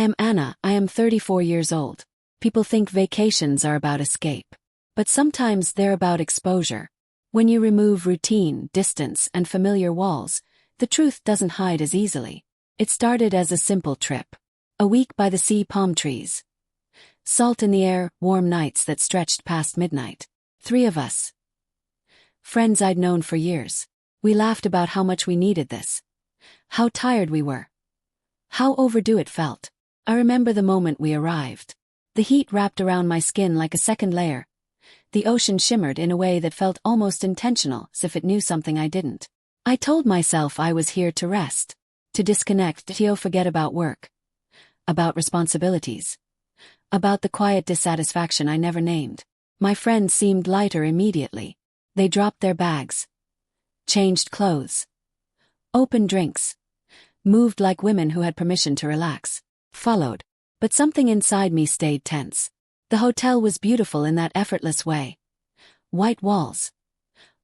am Anna, I am 34 years old. People think vacations are about escape. But sometimes they're about exposure. When you remove routine, distance, and familiar walls, the truth doesn't hide as easily. It started as a simple trip. A week by the sea, palm trees. Salt in the air, warm nights that stretched past midnight. 3 of us. Friends I'd known for years. We laughed about how much we needed this. How tired we were. How overdue it felt. I remember the moment we arrived. The heat wrapped around my skin like a second layer. The ocean shimmered in a way that felt almost intentional, as if it knew something I didn't. I told myself I was here to rest. To disconnect, to forget about work. About responsibilities. About the quiet dissatisfaction I never named. My friends seemed lighter immediately. They dropped their bags. Changed clothes. Opened drinks. Moved like women who had permission to relax. Followed. But something inside me stayed tense. The hotel was beautiful in that effortless way. White walls.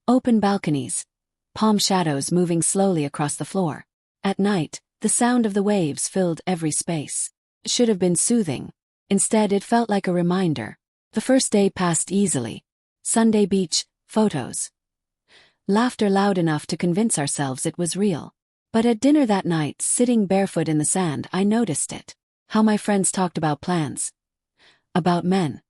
Open balconies. Palm shadows moving slowly across the floor. At night, the sound of the waves filled every space. It should have been soothing. Instead, it felt like a reminder. The first day passed easily. Sunday beach, photos. Laughter loud enough to convince ourselves it was real. But at dinner that night, sitting barefoot in the sand, I noticed it. How my friends talked about plans. About men.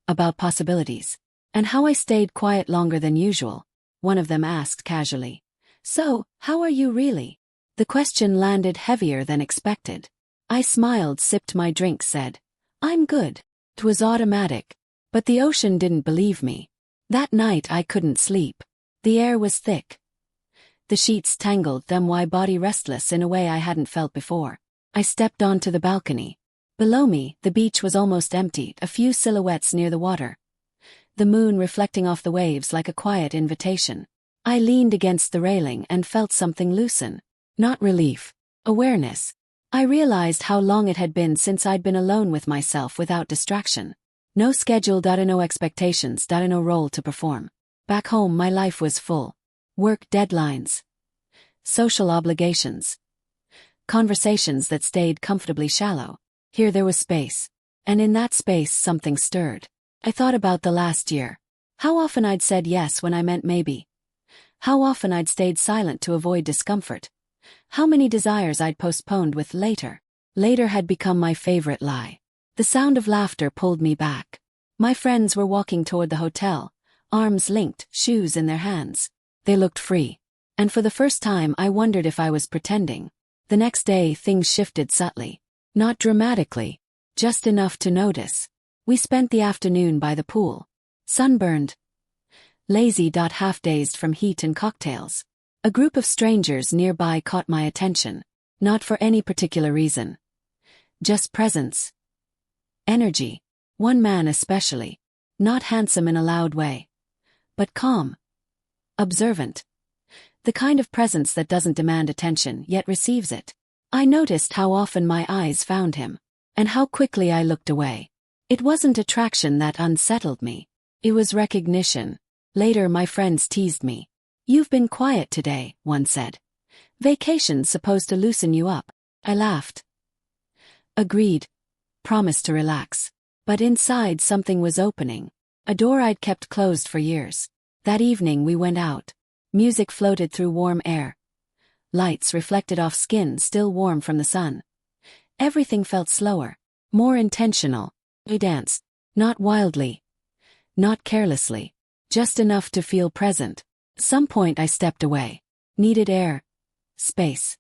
About possibilities. And how I stayed quiet longer than usual. One of them asked casually, "So, how are you really?" The question landed heavier than expected. I smiled, sipped my drink, said, "I'm good." It was automatic. But the ocean didn't believe me. That night I couldn't sleep. The air was thick. The sheets tangled, then my body restless in a way I hadn't felt before. I stepped onto the balcony. Below me, the beach was almost empty, a few silhouettes near the water. The moon reflecting off the waves like a quiet invitation. I leaned against the railing and felt something loosen. Not relief. Awareness. I realized how long it had been since I'd been alone with myself without distraction. No schedule, no expectations, no role to perform. Back home my life was full. Work deadlines. Social obligations. Conversations that stayed comfortably shallow. Here there was space. And in that space something stirred. I thought about the last year. How often I'd said yes when I meant maybe. How often I'd stayed silent to avoid discomfort. How many desires I'd postponed with later. Later had become my favorite lie. The sound of laughter pulled me back. My friends were walking toward the hotel, arms linked, shoes in their hands. They looked free. And for the first time I wondered if I was pretending. The next day things shifted subtly. Not dramatically. Just enough to notice. We spent the afternoon by the pool. Sunburned. Lazy, half-dazed from heat and cocktails. A group of strangers nearby caught my attention. Not for any particular reason. Just presence. Energy. One man especially. Not handsome in a loud way. But calm. Observant. The kind of presence that doesn't demand attention yet receives it. I noticed how often my eyes found him. And how quickly I looked away. It wasn't attraction that unsettled me. It was recognition. Later my friends teased me. "You've been quiet today," one said. "Vacation's supposed to loosen you up." I laughed. Agreed. Promised to relax. But inside something was opening. A door I'd kept closed for years. That evening we went out. Music floated through warm air. Lights reflected off skin still warm from the sun. Everything felt slower. More intentional. We danced. Not wildly. Not carelessly. Just enough to feel present. At some point I stepped away. Needed air. Space.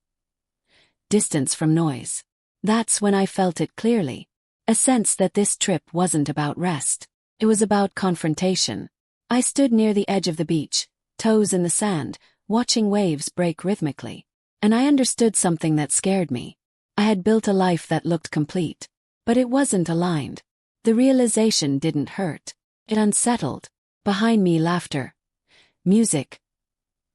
Distance from noise. That's when I felt it clearly. A sense that this trip wasn't about rest. It was about confrontation. I stood near the edge of the beach, toes in the sand, watching waves break rhythmically. And I understood something that scared me. I had built a life that looked complete. But it wasn't aligned. The realization didn't hurt. It unsettled. Behind me, laughter. Music.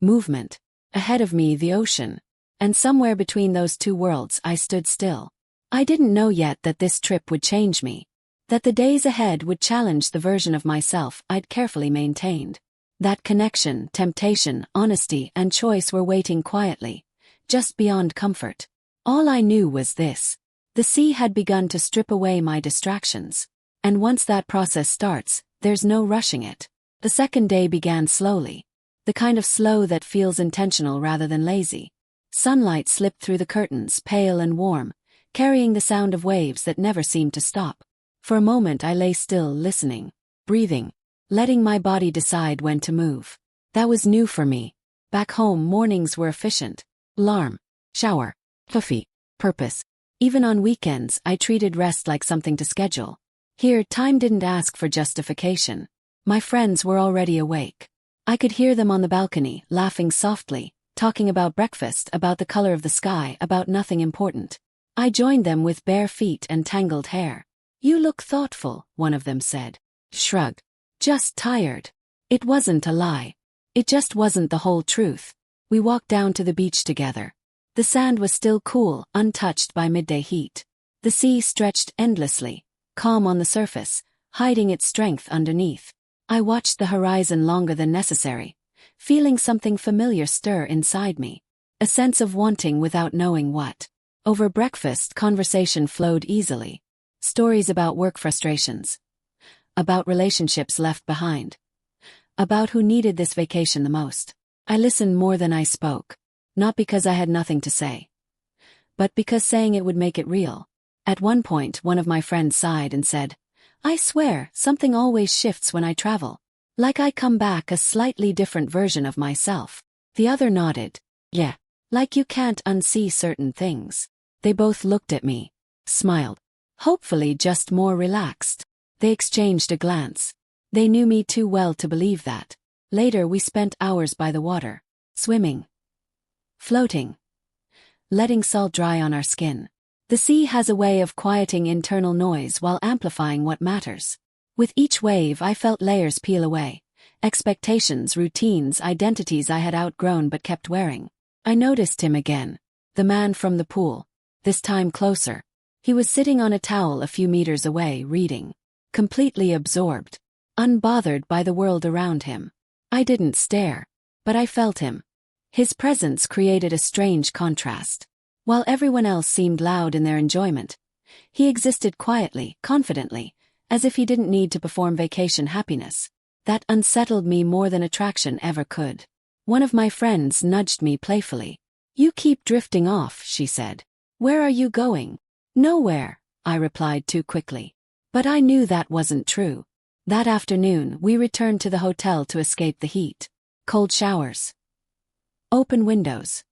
Movement. Ahead of me, the ocean. And somewhere between those two worlds I stood still. I didn't know yet that this trip would change me. That the days ahead would challenge the version of myself I'd carefully maintained. That connection, temptation, honesty, and choice were waiting quietly, just beyond comfort. All I knew was this. The sea had begun to strip away my distractions. And once that process starts, there's no rushing it. The second day began slowly. The kind of slow that feels intentional rather than lazy. Sunlight slipped through the curtains, pale and warm, carrying the sound of waves that never seemed to stop. For a moment I lay still, listening, breathing, letting my body decide when to move. That was new for me. Back home, mornings were efficient. Alarm, shower, coffee, purpose. Even on weekends, I treated rest like something to schedule. Here, time didn't ask for justification. My friends were already awake. I could hear them on the balcony, laughing softly, talking about breakfast, about the color of the sky, about nothing important. I joined them with bare feet and tangled hair. "You look thoughtful," one of them said. Shrugged. "Just tired." It wasn't a lie. It just wasn't the whole truth. We walked down to the beach together. The sand was still cool, untouched by midday heat. The sea stretched endlessly, calm on the surface, hiding its strength underneath. I watched the horizon longer than necessary, feeling something familiar stir inside me. A sense of wanting without knowing what. Over breakfast, conversation flowed easily. Stories about work frustrations. About relationships left behind. About who needed this vacation the most. I listened more than I spoke. Not because I had nothing to say, but because saying it would make it real. At one point, one of my friends sighed and said, "I swear, something always shifts when I travel. Like I come back a slightly different version of myself." The other nodded. "Yeah, like you can't unsee certain things." They both looked at me, smiled. Hopefully just more relaxed. They exchanged a glance. They knew me too well to believe that. Later we spent hours by the water, swimming, floating, letting salt dry on our skin. The sea has a way of quieting internal noise while amplifying what matters. With each wave I felt layers peel away. Expectations, routines, identities I had outgrown but kept wearing. I noticed him again. The man from the pool. This time closer. He was sitting on a towel a few meters away, reading. Completely absorbed. Unbothered by the world around him. I didn't stare. But I felt him. His presence created a strange contrast. While everyone else seemed loud in their enjoyment, he existed quietly, confidently, as if he didn't need to perform vacation happiness. That unsettled me more than attraction ever could. One of my friends nudged me playfully. "You keep drifting off," she said. "Where are you going?" "Nowhere," I replied too quickly. But I knew that wasn't true. That afternoon, we returned to the hotel to escape the heat. Cold showers. Open windows.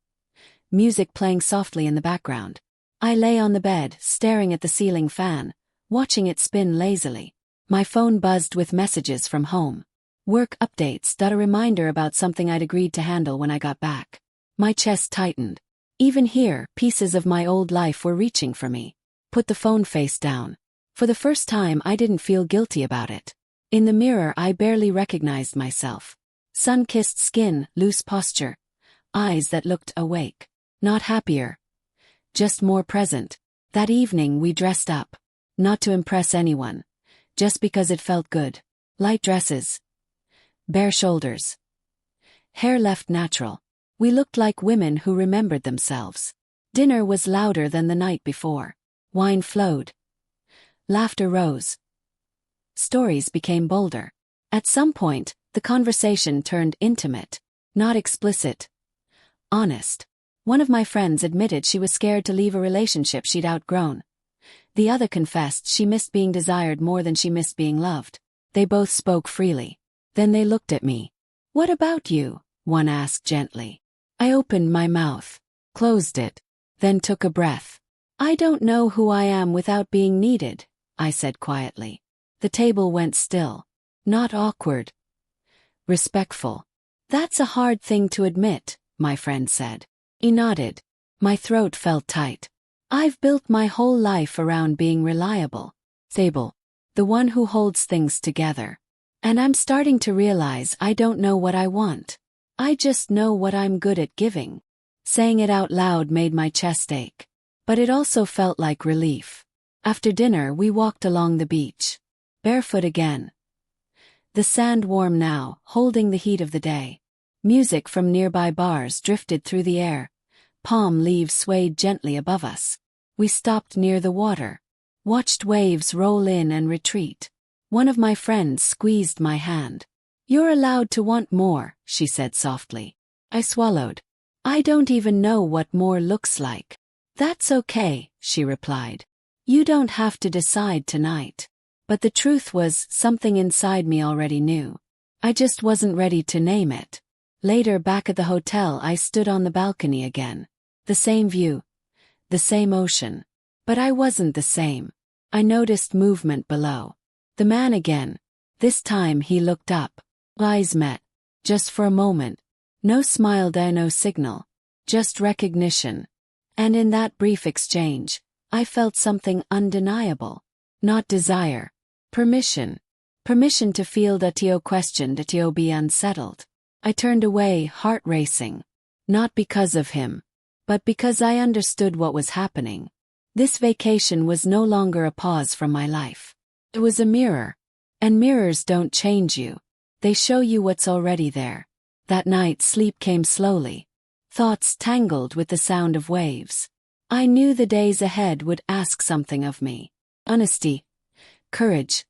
Music playing softly in the background. I lay on the bed, staring at the ceiling fan, watching it spin lazily. My phone buzzed with messages from home. Work updates, a reminder about something I'd agreed to handle when I got back. My chest tightened. Even here, pieces of my old life were reaching for me. Put the phone face down. For the first time, I didn't feel guilty about it. In the mirror, I barely recognized myself. Sun-kissed skin, loose posture. Eyes that looked awake. Not happier. Just more present. That evening we dressed up. Not to impress anyone. Just because it felt good. Light dresses. Bare shoulders. Hair left natural. We looked like women who remembered themselves. Dinner was louder than the night before. Wine flowed. Laughter rose. Stories became bolder. At some point, the conversation turned intimate. Not explicit. Honest. One of my friends admitted she was scared to leave a relationship she'd outgrown. The other confessed she missed being desired more than she missed being loved. They both spoke freely. Then they looked at me. "What about you?" one asked gently. I opened my mouth, closed it, then took a breath. "I don't know who I am without being needed," I said quietly. The table went still. Not awkward. Respectful. "That's a hard thing to admit," my friend said. He nodded. My throat felt tight. "I've built my whole life around being reliable, stable, the one who holds things together. And I'm starting to realize I don't know what I want. I just know what I'm good at giving." Saying it out loud made my chest ache. But it also felt like relief. After dinner, we walked along the beach. Barefoot again. The sand warm now, holding the heat of the day. Music from nearby bars drifted through the air. Palm leaves swayed gently above us. We stopped near the water, watched waves roll in and retreat. One of my friends squeezed my hand. "You're allowed to want more," she said softly. I swallowed. "I don't even know what more looks like." "That's okay," she replied. "You don't have to decide tonight." But the truth was, something inside me already knew. I just wasn't ready to name it. Later, back at the hotel, I stood on the balcony again. The same view. The same ocean. But I wasn't the same. I noticed movement below. The man again. This time he looked up. Eyes met. Just for a moment. No smile there, no signal. Just recognition. And in that brief exchange, I felt something undeniable. Not desire. Permission. Permission to feel that you questioned, that you be unsettled. I turned away, heart racing. Not because of him, but because I understood what was happening. This vacation was no longer a pause from my life. It was a mirror. And mirrors don't change you. They show you what's already there. That night, sleep came slowly. Thoughts tangled with the sound of waves. I knew the days ahead would ask something of me. Honesty. Courage.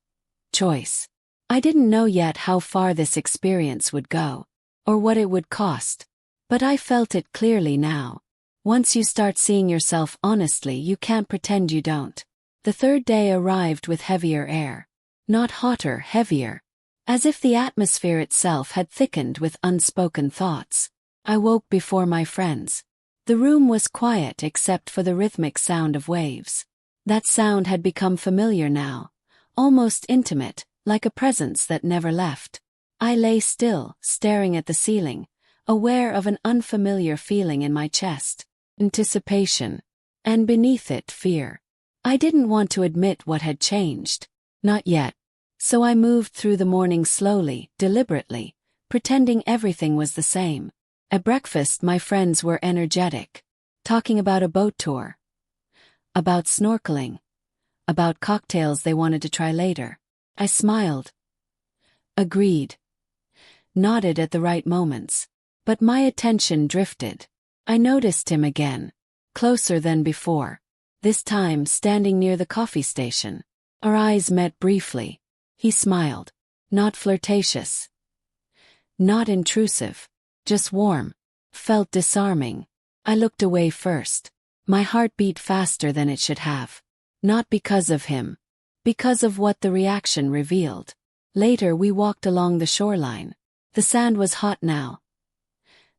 Choice. I didn't know yet how far this experience would go, or what it would cost. But I felt it clearly now. Once you start seeing yourself honestly, you can't pretend you don't. The third day arrived with heavier air. Not hotter, heavier. As if the atmosphere itself had thickened with unspoken thoughts. I woke before my friends. The room was quiet except for the rhythmic sound of waves. That sound had become familiar now. Almost intimate, like a presence that never left. I lay still, staring at the ceiling, aware of an unfamiliar feeling in my chest. Anticipation. And beneath it, fear. I didn't want to admit what had changed. Not yet. So I moved through the morning slowly, deliberately, pretending everything was the same. At breakfast, my friends were energetic. Talking about a boat tour. About snorkeling. About cocktails they wanted to try later. I smiled. Agreed. Nodded at the right moments. But my attention drifted. I noticed him again. Closer than before. This time standing near the coffee station. Our eyes met briefly. He smiled. Not flirtatious. Not intrusive. Just warm. Felt disarming. I looked away first. My heart beat faster than it should have. Not because of him. Because of what the reaction revealed. Later we walked along the shoreline. The sand was hot now.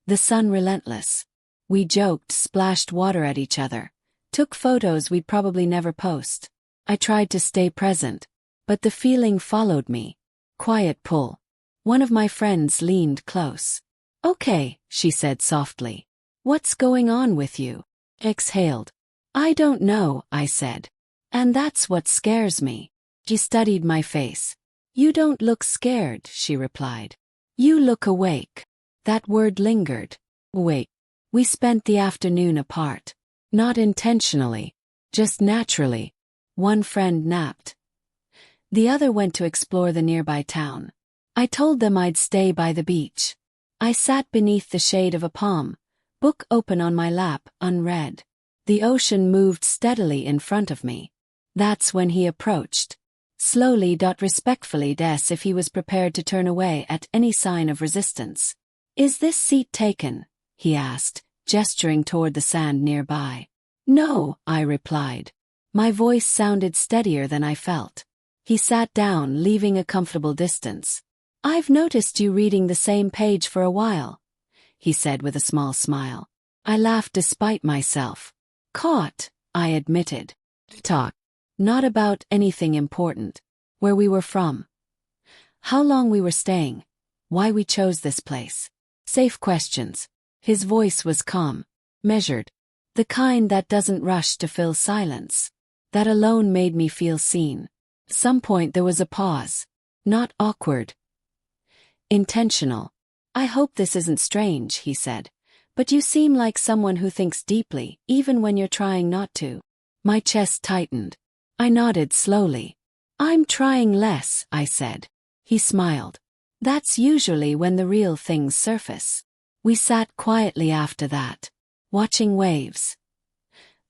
The sun relentless. We joked, splashed water at each other. Took photos we'd probably never post. I tried to stay present. But the feeling followed me. Quiet pull. One of my friends leaned close. "Okay," she said softly. "What's going on with you?" Exhaled. "I don't know," I said. "And that's what scares me." She studied my face. "You don't look scared," she replied. "You look awake." That word lingered. Wait. We spent the afternoon apart. Not intentionally. Just naturally. One friend napped. The other went to explore the nearby town. I told them I'd stay by the beach. I sat beneath the shade of a palm, book open on my lap, unread. The ocean moved steadily in front of me. That's when he approached. Slowly, respectfully, as if he was prepared to turn away at any sign of resistance. "Is this seat taken?" he asked, gesturing toward the sand nearby. "No," I replied. My voice sounded steadier than I felt. He sat down, leaving a comfortable distance. "I've noticed you reading the same page for a while," he said with a small smile. I laughed despite myself. "Caught," I admitted. Talk. Not about anything important. Where we were from. How long we were staying. Why we chose this place. Safe questions. His voice was calm. Measured. The kind that doesn't rush to fill silence. That alone made me feel seen. At some point there was a pause. Not awkward. Intentional. "I hope this isn't strange," he said. "But you seem like someone who thinks deeply, even when you're trying not to." My chest tightened. I nodded slowly. "I'm trying less," I said. He smiled. "That's usually when the real things surface." We sat quietly after that, watching waves.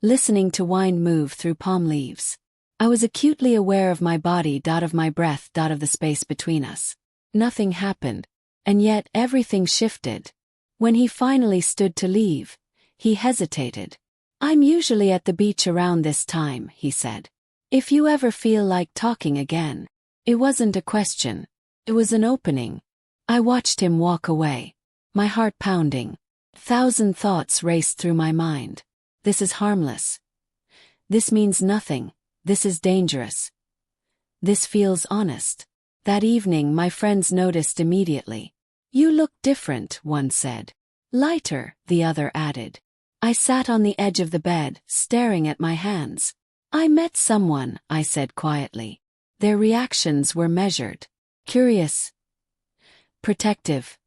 listening to wind move through palm leaves. I was acutely aware of my body, of my breath, of the space between us. Nothing happened, and yet everything shifted. When he finally stood to leave, he hesitated. "I'm usually at the beach around this time," he said. "If you ever feel like talking again." It wasn't a question. It was an opening. I watched him walk away, my heart pounding. 1,000 thoughts raced through my mind. This is harmless. This means nothing. This is dangerous. This feels honest. That evening my friends noticed immediately. "You look different," one said. "Lighter," the other added. I sat on the edge of the bed, staring at my hands. "I met someone," I said quietly. Their reactions were measured. Curious. Protective.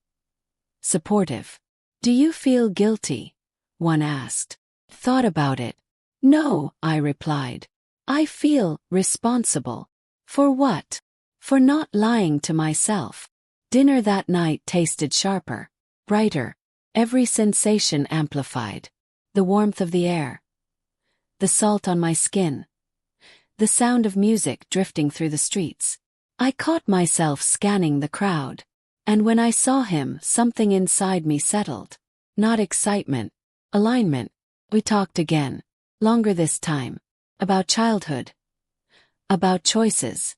Supportive. "Do you feel guilty?" one asked. "Thought about it." "No," I replied. "I feel responsible." "For what?" "For not lying to myself." Dinner that night tasted sharper, brighter, every sensation amplified. The warmth of the air, the salt on my skin, the sound of music drifting through the streets. I caught myself scanning the crowd. And when I saw him, something inside me settled. Not excitement, alignment. We talked again. Longer this time. About childhood. About choices.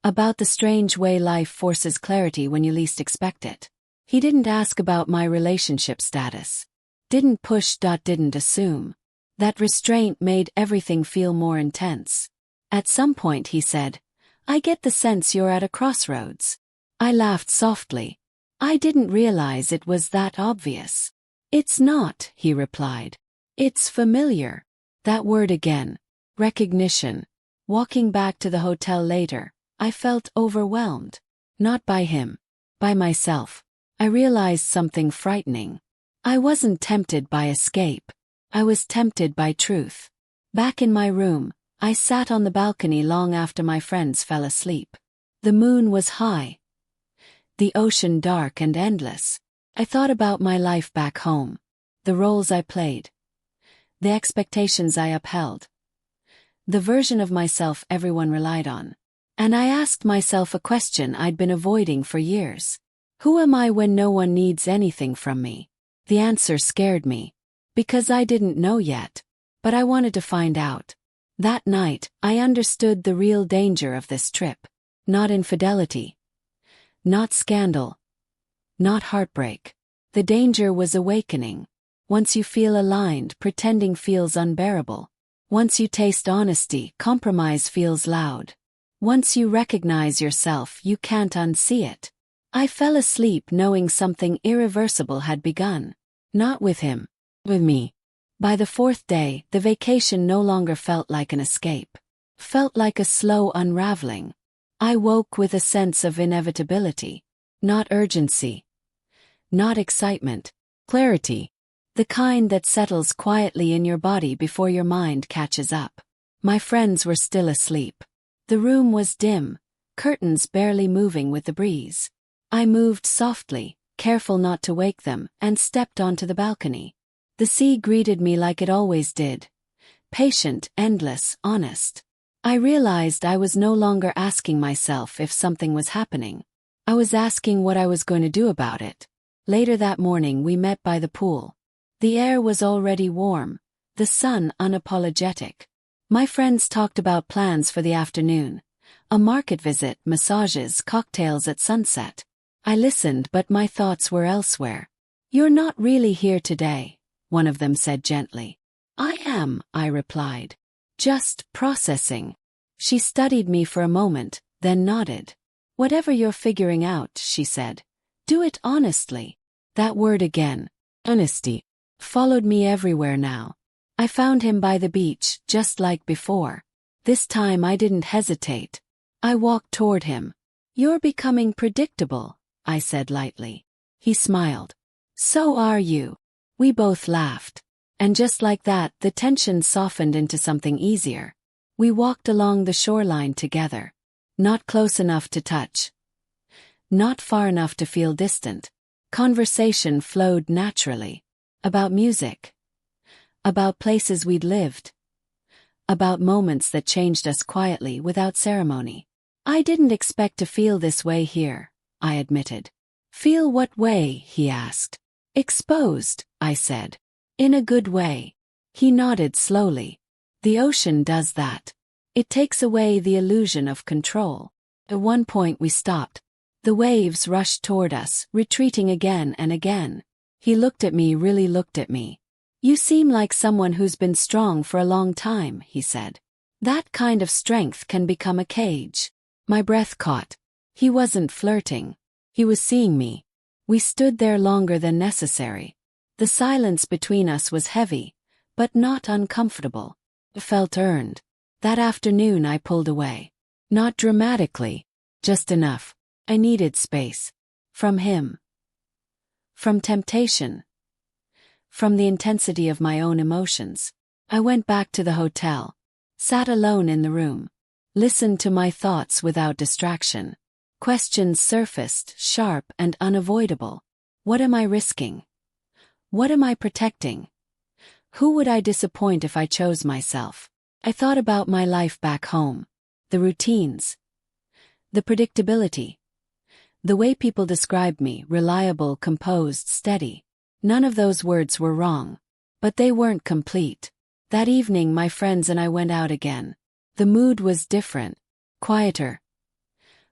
About the strange way life forces clarity when you least expect it. He didn't ask about my relationship status. Didn't push. Didn't assume. That restraint made everything feel more intense. At some point he said, "I get the sense you're at a crossroads." I laughed softly. I didn't realize it was that obvious. "It's not," he replied. "It's familiar." That word again. Recognition. Walking back to the hotel later, I felt overwhelmed. Not by him. By myself. I realized something frightening. I wasn't tempted by escape. I was tempted by truth. Back in my room, I sat on the balcony long after my friends fell asleep. The moon was high. The ocean dark and endless. I thought about my life back home. The roles I played. The expectations I upheld. The version of myself everyone relied on. And I asked myself a question I'd been avoiding for years. Who am I when no one needs anything from me? The answer scared me. Because I didn't know yet. But I wanted to find out. That night, I understood the real danger of this trip. Not infidelity. Not scandal. Not heartbreak. The danger was awakening. Once you feel aligned, pretending feels unbearable. Once you taste honesty, compromise feels loud. Once you recognize yourself, you can't unsee it. I fell asleep knowing something irreversible had begun. Not with him. With me. By the fourth day, the vacation no longer felt like an escape. Felt like a slow unraveling. I woke with a sense of inevitability. Not urgency. Not excitement. Clarity. The kind that settles quietly in your body before your mind catches up. My friends were still asleep. The room was dim, curtains barely moving with the breeze. I moved softly, careful not to wake them, and stepped onto the balcony. The sea greeted me like it always did. Patient, endless, honest. I realized I was no longer asking myself if something was happening. I was asking what I was going to do about it. Later that morning we met by the pool. The air was already warm, the sun unapologetic. My friends talked about plans for the afternoon. A market visit, massages, cocktails at sunset. I listened, but my thoughts were elsewhere. "You're not really here today," one of them said gently. "I am," I replied. "Just processing." She studied me for a moment, then nodded. "Whatever you're figuring out," she said, "do it honestly." That word again, honesty, followed me everywhere now. I found him by the beach, just like before. This time I didn't hesitate. I walked toward him. "You're becoming predictable," I said lightly. He smiled. "So are you." We both laughed. And just like that, the tension softened into something easier. We walked along the shoreline together. Not close enough to touch. Not far enough to feel distant. Conversation flowed naturally. About music. about places we'd lived, about moments that changed us quietly without ceremony. I didn't expect to feel this way here, I admitted. Feel what way? He asked. Exposed, I said. In a good way. He nodded slowly. The ocean does that. It takes away the illusion of control. At one point we stopped. The waves rushed toward us, retreating again and again. He looked at me, really looked at me. You seem like someone who's been strong for a long time, he said. That kind of strength can become a cage. My breath caught. He wasn't flirting. He was seeing me. We stood there longer than necessary. The silence between us was heavy, but not uncomfortable. It felt earned. That afternoon I pulled away. Not dramatically, just enough. I needed space. From him. From temptation. From the intensity of my own emotions. I went back to the hotel. Sat alone in the room. Listened to my thoughts without distraction. Questions surfaced, sharp and unavoidable. What am I risking? What am I protecting? Who would I disappoint if I chose myself? I thought about my life back home. The routines. The predictability. The way people described me, reliable, composed, steady. None of those words were wrong. But they weren't complete. That evening my friends and I went out again. The mood was different. Quieter.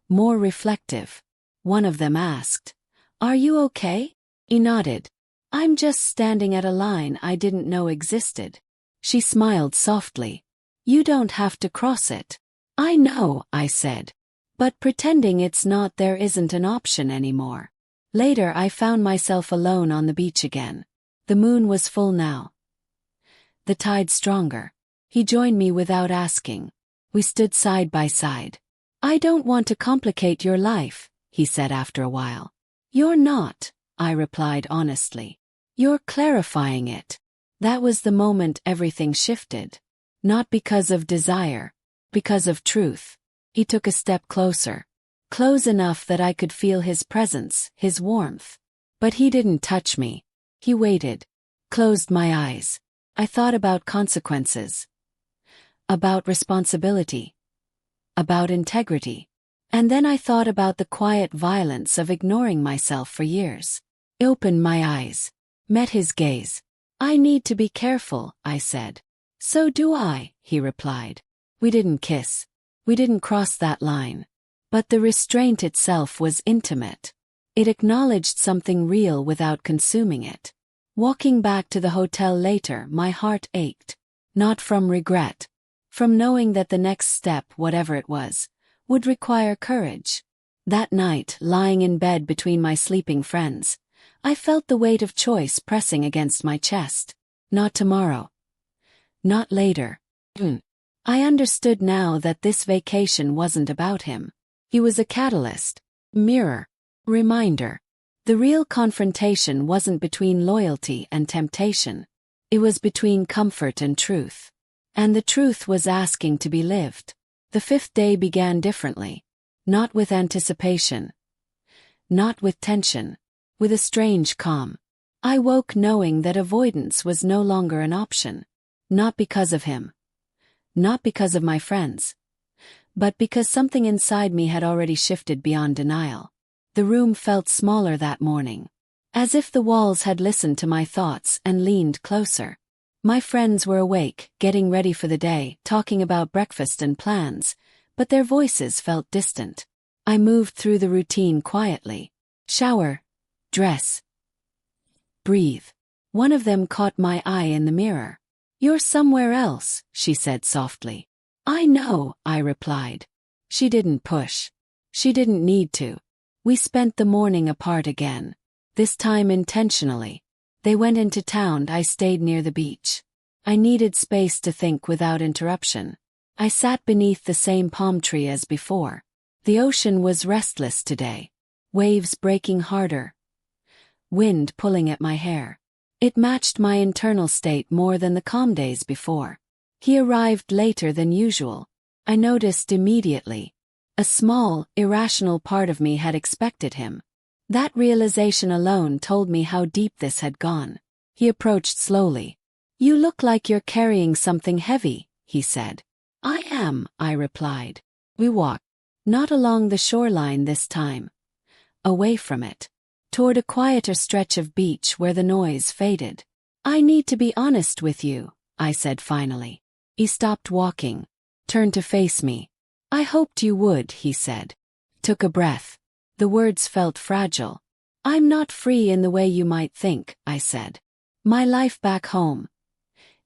More reflective. One of them asked, "Are you okay?" He nodded. "I'm just standing at a line I didn't know existed." She smiled softly. "You don't have to cross it." "I know," I said. "But pretending it's not there isn't an option anymore." Later I found myself alone on the beach again. The moon was full now. The tide stronger. He joined me without asking. We stood side by side. "I don't want to complicate your life," he said after a while. "You're not," I replied honestly. "You're clarifying it." That was the moment everything shifted. Not because of desire, because of truth. He took a step closer. Close enough that I could feel his presence, his warmth. But he didn't touch me. He waited. Closed my eyes. I thought about consequences. About responsibility. About integrity. And then I thought about the quiet violence of ignoring myself for years. Opened my eyes. Met his gaze. "I need to be careful," I said. "So do I," he replied. We didn't kiss. We didn't cross that line. But the restraint itself was intimate. It acknowledged something real without consuming it. Walking back to the hotel later, my heart ached. Not from regret. From knowing that the next step, whatever it was, would require courage. That night, lying in bed between my sleeping friends, I felt the weight of choice pressing against my chest. Not tomorrow. Not later. I understood now that this vacation wasn't about him. He was a catalyst, mirror, reminder. The real confrontation wasn't between loyalty and temptation. It was between comfort and truth. And the truth was asking to be lived. The fifth day began differently. Not with anticipation. Not with tension. With a strange calm. I woke knowing that avoidance was no longer an option. Not because of him. Not because of my friends. But because something inside me had already shifted beyond denial. The room felt smaller that morning. As if the walls had listened to my thoughts and leaned closer. My friends were awake, getting ready for the day, talking about breakfast and plans, but their voices felt distant. I moved through the routine quietly. Shower. Dress. Breathe. One of them caught my eye in the mirror. "You're somewhere else," she said softly. "I know," I replied. She didn't push. She didn't need to. We spent the morning apart again. This time intentionally. They went into town, I stayed near the beach. I needed space to think without interruption. I sat beneath the same palm tree as before. The ocean was restless today. Waves breaking harder. Wind pulling at my hair. It matched my internal state more than the calm days before. He arrived later than usual. I noticed immediately. A small, irrational part of me had expected him. That realization alone told me how deep this had gone. He approached slowly. You look like you're carrying something heavy, he said. I am, I replied. We walked, not along the shoreline this time. Away from it. Toward a quieter stretch of beach where the noise faded. I need to be honest with you, I said finally. He stopped walking, turned to face me. I hoped you would, he said. Took a breath. The words felt fragile. I'm not free in the way you might think, I said. My life back home.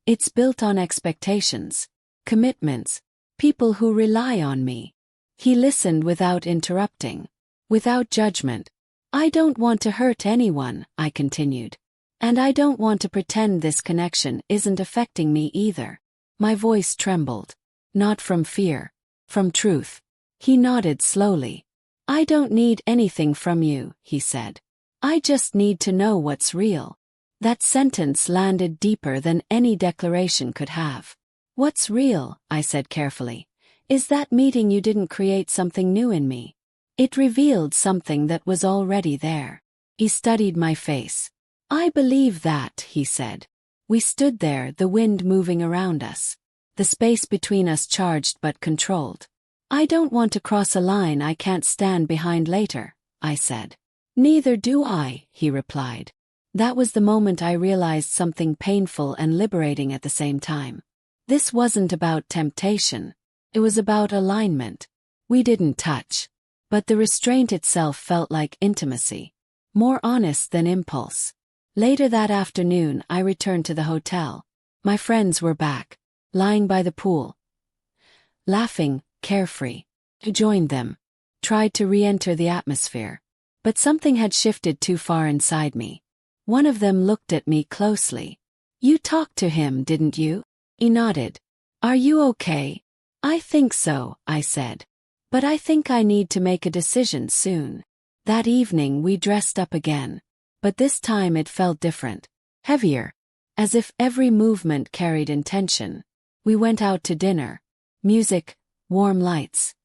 It's built on expectations, commitments, people who rely on me. He listened without interrupting, without judgment. I don't want to hurt anyone, I continued. And I don't want to pretend this connection isn't affecting me either. My voice trembled. Not from fear, from truth. He nodded slowly. I don't need anything from you, he said. I just need to know what's real. That sentence landed deeper than any declaration could have. What's real, I said carefully, is that meeting you didn't create something new in me. It revealed something that was already there. He studied my face. I believe that, he said. We stood there, the wind moving around us. The space between us charged but controlled. I don't want to cross a line I can't stand behind later, I said. Neither do I, he replied. That was the moment I realized something painful and liberating at the same time. This wasn't about temptation. It was about alignment. We didn't touch. But the restraint itself felt like intimacy. More honest than impulse. Later that afternoon I returned to the hotel. My friends were back, lying by the pool. Laughing, carefree. I joined them. Tried to re-enter the atmosphere. But something had shifted too far inside me. One of them looked at me closely. You talked to him, didn't you? He nodded. Are you okay? I think so, I said. But I think I need to make a decision soon. That evening we dressed up again. But this time it felt different. Heavier. As if every movement carried intention. We went out to dinner. Music, warm lights.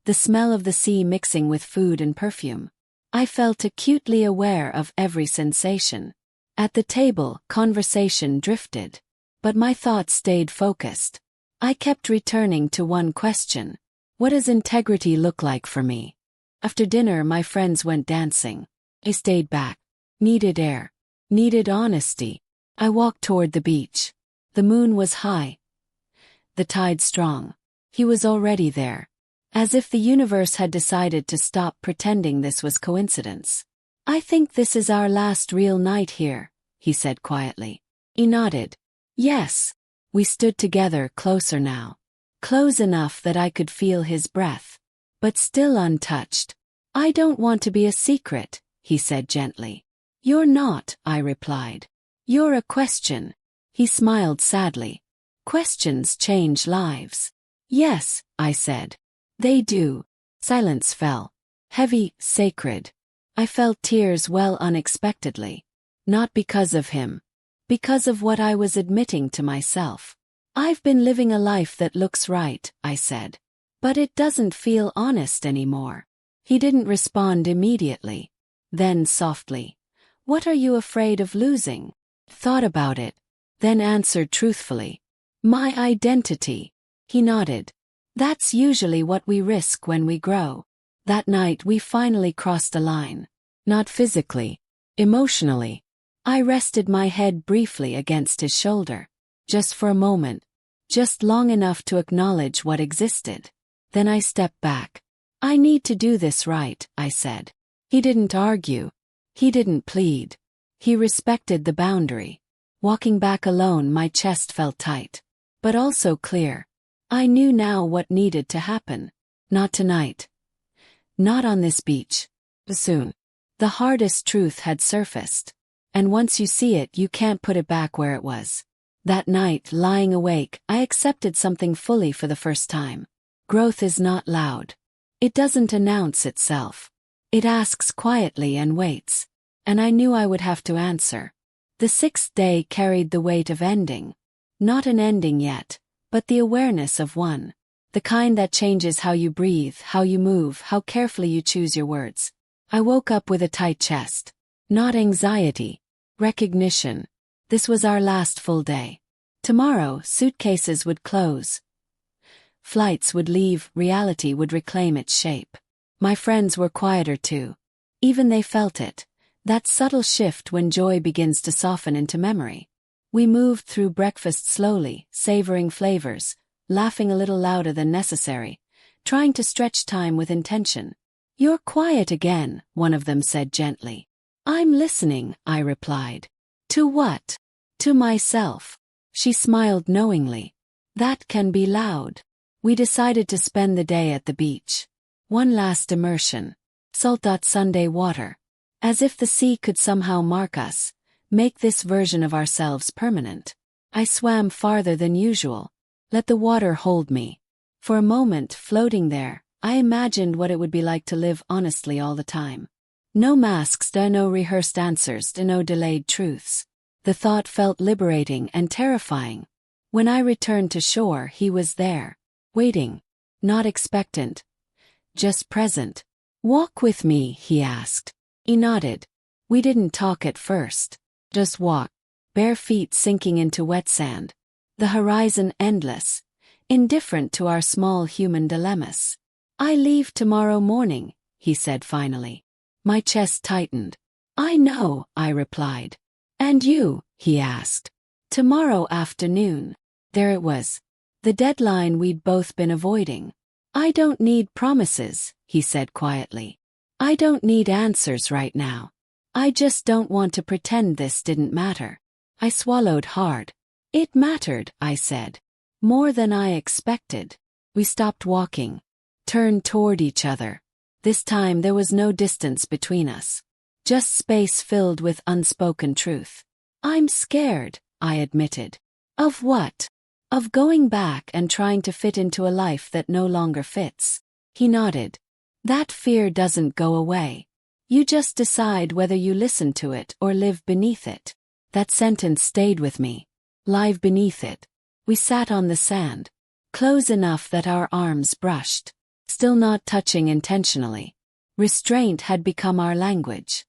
The smell of the sea mixing with food and perfume. I felt acutely aware of every sensation. At the table, conversation drifted. But my thoughts stayed focused. I kept returning to one question. What does integrity look like for me? After dinner my friends went dancing. I stayed back. Needed air. Needed honesty. I walked toward the beach. The moon was high. The tide strong. He was already there. As if the universe had decided to stop pretending this was coincidence. I think this is our last real night here, he said quietly. He nodded. Yes. We stood together, closer now. Close enough that I could feel his breath. But still untouched. I don't want to be a secret, he said gently. You're not, I replied. You're a question. He smiled sadly. Questions change lives. Yes, I said. They do. Silence fell. Heavy, sacred. I felt tears well unexpectedly. Not because of him. Because of what I was admitting to myself. I've been living a life that looks right, I said. But it doesn't feel honest anymore. He didn't respond immediately. Then softly. What are you afraid of losing? Thought about it. Then answered truthfully. My identity. He nodded. That's usually what we risk when we grow. That night we finally crossed a line. Not physically. Emotionally. I rested my head briefly against his shoulder. Just for a moment. Just long enough to acknowledge what existed. Then I stepped back. I need to do this right, I said. He didn't argue. He didn't plead. He respected the boundary. Walking back alone, my chest felt tight. But also clear. I knew now what needed to happen. Not tonight. Not on this beach. Soon. The hardest truth had surfaced. And once you see it, you can't put it back where it was. That night, lying awake, I accepted something fully for the first time. Growth is not loud. It doesn't announce itself. It asks quietly and waits. And I knew I would have to answer. The 6th day carried the weight of ending. Not an ending yet, but the awareness of one. The kind that changes how you breathe, how you move, how carefully you choose your words. I woke up with a tight chest. Not anxiety. Recognition. This was our last full day. Tomorrow, suitcases would close. Flights would leave, reality would reclaim its shape. My friends were quieter too. Even they felt it. That subtle shift when joy begins to soften into memory. We moved through breakfast slowly, savoring flavors, laughing a little louder than necessary, trying to stretch time with intention. "You're quiet again," one of them said gently. "I'm listening," I replied. "To what?" "To myself." She smiled knowingly. "That can be loud." We decided to spend the day at the beach. One last immersion. Salt Sunday water. As if the sea could somehow mark us, make this version of ourselves permanent. I swam farther than usual. Let the water hold me. For a moment, floating there, I imagined what it would be like to live honestly all the time. No masks, no rehearsed answers, no delayed truths. The thought felt liberating and terrifying. When I returned to shore, he was there, waiting, not expectant, just present. "Walk with me," he asked. He nodded. We didn't talk at first. Just walked, bare feet sinking into wet sand. The horizon endless, indifferent to our small human dilemmas. "I leave tomorrow morning," he said finally. My chest tightened. "I know," I replied. "And you?" he asked. "Tomorrow afternoon." There it was. The deadline we'd both been avoiding. "I don't need promises," he said quietly. "I don't need answers right now. I just don't want to pretend this didn't matter." I swallowed hard. "It mattered," I said. "More than I expected." We stopped walking, turned toward each other. This time there was no distance between us. Just space filled with unspoken truth. "I'm scared," I admitted. "Of what?" "Of going back and trying to fit into a life that no longer fits." He nodded. "That fear doesn't go away. You just decide whether you listen to it or live beneath it." That sentence stayed with me. Live beneath it. We sat on the sand, close enough that our arms brushed, still not touching intentionally. Restraint had become our language.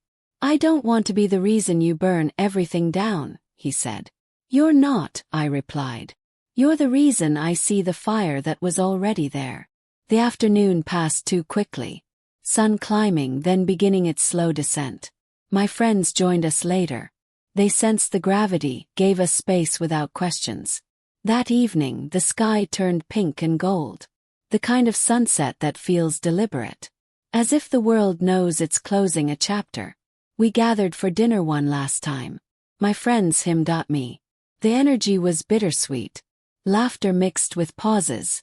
"I don't want to be the reason you burn everything down," he said. "You're not," I replied. "You're the reason I see the fire that was already there." The afternoon passed too quickly. Sun climbing, then beginning its slow descent. My friends joined us later. They sensed the gravity, gave us space without questions. That evening, the sky turned pink and gold. The kind of sunset that feels deliberate. As if the world knows it's closing a chapter. We gathered for dinner one last time. My friends hymned at me. The energy was bittersweet. Laughter mixed with pauses.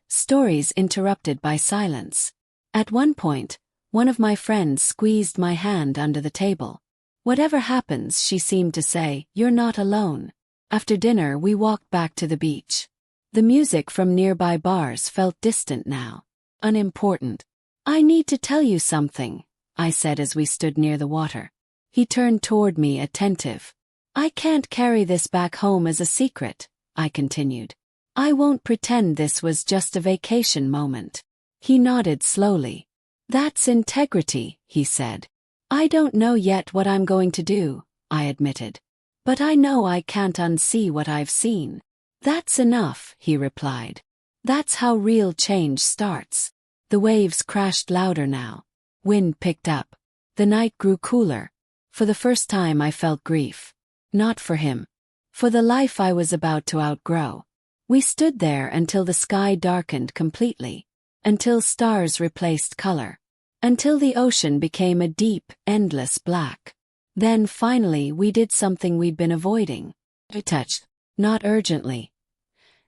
Stories interrupted by silence. At one point, one of my friends squeezed my hand under the table. "Whatever happens," she seemed to say, "you're not alone." After dinner, we walked back to the beach. The music from nearby bars felt distant now, unimportant. "I need to tell you something," I said as we stood near the water. He turned toward me, attentive. "I can't carry this back home as a secret," I continued. "I won't pretend this was just a vacation moment." He nodded slowly. "That's integrity," he said. "I don't know yet what I'm going to do," I admitted. "But I know I can't unsee what I've seen." "That's enough," he replied. "That's how real change starts." The waves crashed louder now. Wind picked up. The night grew cooler. For the first time I felt grief. Not for him. For the life I was about to outgrow. We stood there until the sky darkened completely. Until stars replaced color. Until the ocean became a deep, endless black. Then finally we did something we'd been avoiding. I touched. Not urgently.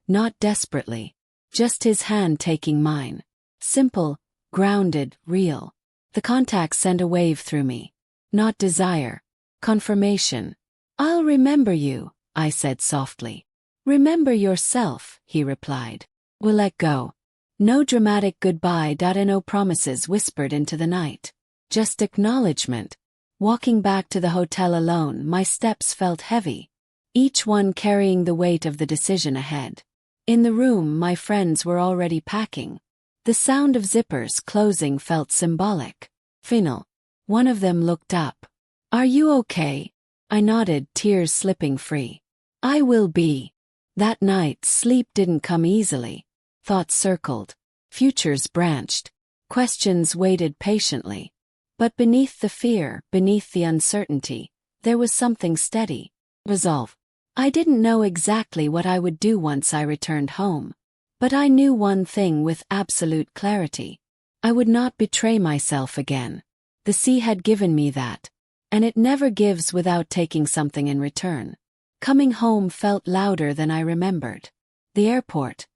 Not desperately. Just his hand taking mine. Simple, grounded, real. The contact sent a wave through me. Not desire. Confirmation. "I'll remember you," I said softly. "Remember yourself," he replied. "We'll let go." No dramatic goodbye. No promises whispered into the night. Just acknowledgement. Walking back to the hotel alone, my steps felt heavy. Each one carrying the weight of the decision ahead. In the room, my friends were already packing. The sound of zippers closing felt symbolic. Final. One of them looked up. "Are you okay?" I nodded, tears slipping free. I will be. That night, sleep didn't come easily. Thoughts circled. Futures branched. Questions waited patiently. But beneath the fear, beneath the uncertainty, there was something steady. Resolve. I didn't know exactly what I would do once I returned home. But I knew one thing with absolute clarity. I would not betray myself again. The sea had given me that. And it never gives without taking something in return. Coming home felt louder than I remembered. The airport.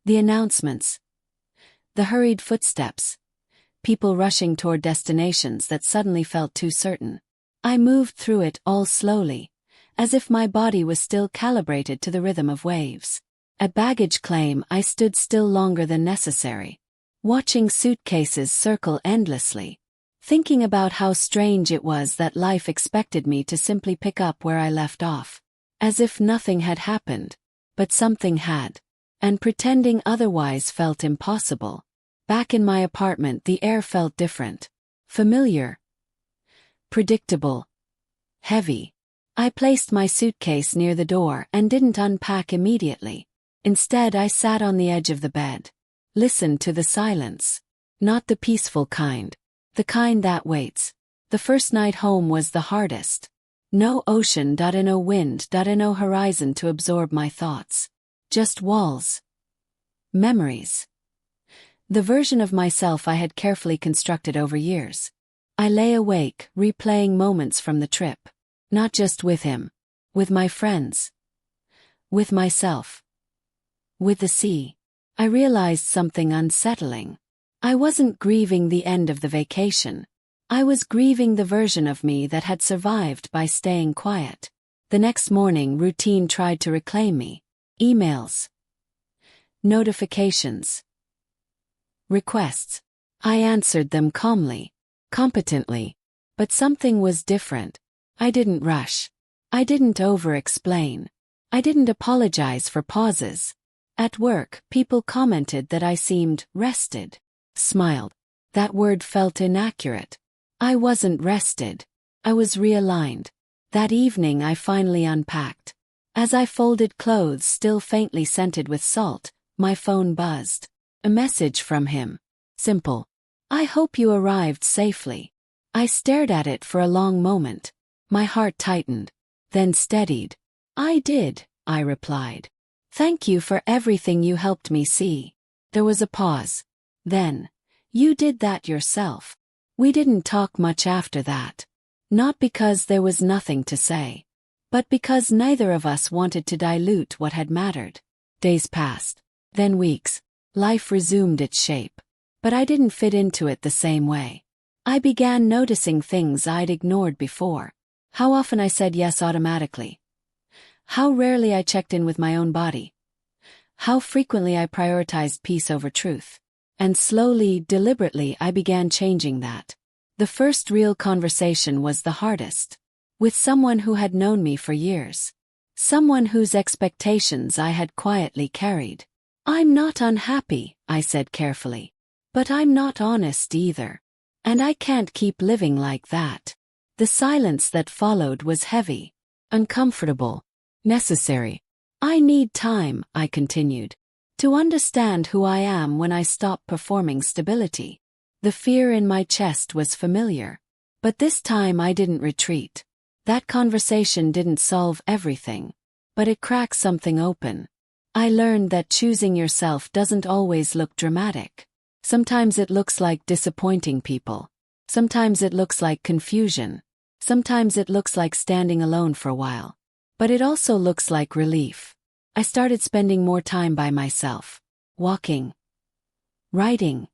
The announcements. The hurried footsteps. People rushing toward destinations that suddenly felt too certain. I moved through it all slowly, as if my body was still calibrated to the rhythm of waves. At baggage claim, I stood still longer than necessary, watching suitcases circle endlessly, thinking about how strange it was that life expected me to simply pick up where I left off, as if nothing had happened. But something had, and pretending otherwise felt impossible. Back in my apartment, the air felt different. Familiar. Predictable. Heavy. I placed my suitcase near the door and didn't unpack immediately. Instead, I sat on the edge of the bed. Listened to the silence. Not the peaceful kind. The kind that waits. The first night home was the hardest. No ocean, no wind, no horizon to absorb my thoughts. Just walls. Memories. The version of myself I had carefully constructed over years. I lay awake, replaying moments from the trip. Not just with him. With my friends. With myself. With the sea. I realized something unsettling. I wasn't grieving the end of the vacation. I was grieving the version of me that had survived by staying quiet. The next morning, routine tried to reclaim me. Emails. Notifications. Requests. I answered them calmly, competently. But something was different. I didn't rush. I didn't over-explain. I didn't apologize for pauses. At work, people commented that I seemed rested. Smiled. That word felt inaccurate. I wasn't rested. I was realigned. That evening I finally unpacked. As I folded clothes still faintly scented with salt, my phone buzzed. A message from him. Simple. I hope you arrived safely. I stared at it for a long moment. My heart tightened. Then steadied. I did, I replied. Thank you for everything you helped me see. There was a pause. Then, you did that yourself. We didn't talk much after that. Not because there was nothing to say, but because neither of us wanted to dilute what had mattered. Days passed. Then weeks. Life resumed its shape. But I didn't fit into it the same way. I began noticing things I'd ignored before. How often I said yes automatically. How rarely I checked in with my own body. How frequently I prioritized peace over truth. And slowly, deliberately, I began changing that. The first real conversation was the hardest. With someone who had known me for years. Someone whose expectations I had quietly carried. I'm not unhappy, I said carefully. But I'm not honest either. And I can't keep living like that. The silence that followed was heavy. Uncomfortable. Necessary. I need time, I continued, to understand who I am when I stop performing stability. The fear in my chest was familiar. But this time I didn't retreat. That conversation didn't solve everything. But it cracked something open. I learned that choosing yourself doesn't always look dramatic. Sometimes it looks like disappointing people. Sometimes it looks like confusion. Sometimes it looks like standing alone for a while. But it also looks like relief. I started spending more time by myself. Walking. Writing.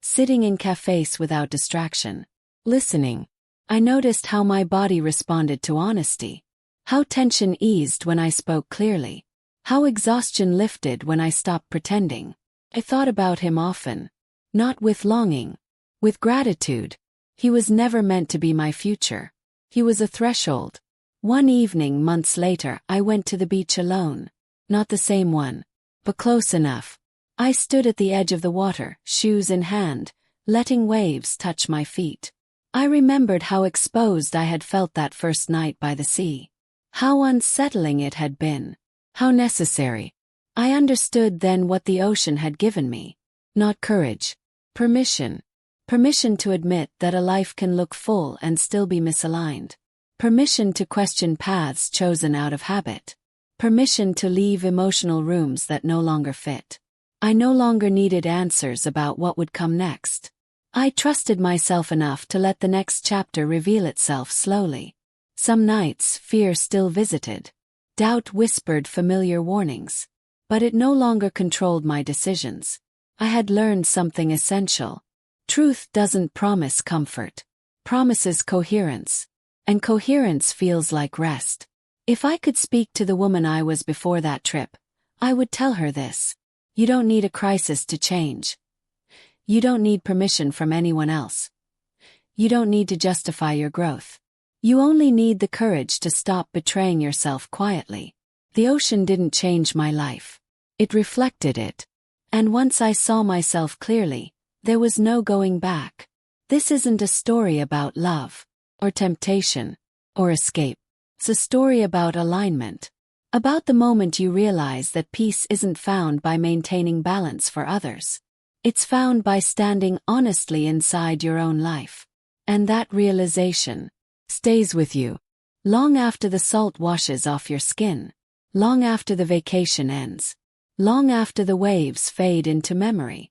Sitting in cafes without distraction. Listening. I noticed how my body responded to honesty. How tension eased when I spoke clearly. How exhaustion lifted when I stopped pretending. I thought about him often. Not with longing. With gratitude. He was never meant to be my future. He was a threshold. One evening months later, I went to the beach alone. Not the same one, but close enough. I stood at the edge of the water, shoes in hand, letting waves touch my feet. I remembered how exposed I had felt that first night by the sea. How unsettling it had been. How necessary. I understood then what the ocean had given me. Not courage. Permission. Permission to admit that a life can look full and still be misaligned. Permission to question paths chosen out of habit. Permission to leave emotional rooms that no longer fit. I no longer needed answers about what would come next. I trusted myself enough to let the next chapter reveal itself slowly. Some nights, fear still visited. Doubt whispered familiar warnings. But it no longer controlled my decisions. I had learned something essential. Truth doesn't promise comfort. Promises coherence. And coherence feels like rest. If I could speak to the woman I was before that trip, I would tell her this. You don't need a crisis to change. You don't need permission from anyone else. You don't need to justify your growth. You only need the courage to stop betraying yourself quietly. The ocean didn't change my life. It reflected it. And once I saw myself clearly, there was no going back. This isn't a story about love, or temptation, or escape. It's a story about alignment. About the moment you realize that peace isn't found by maintaining balance for others. It's found by standing honestly inside your own life. And that realization stays with you. Long after the salt washes off your skin. Long after the vacation ends. Long after the waves fade into memory.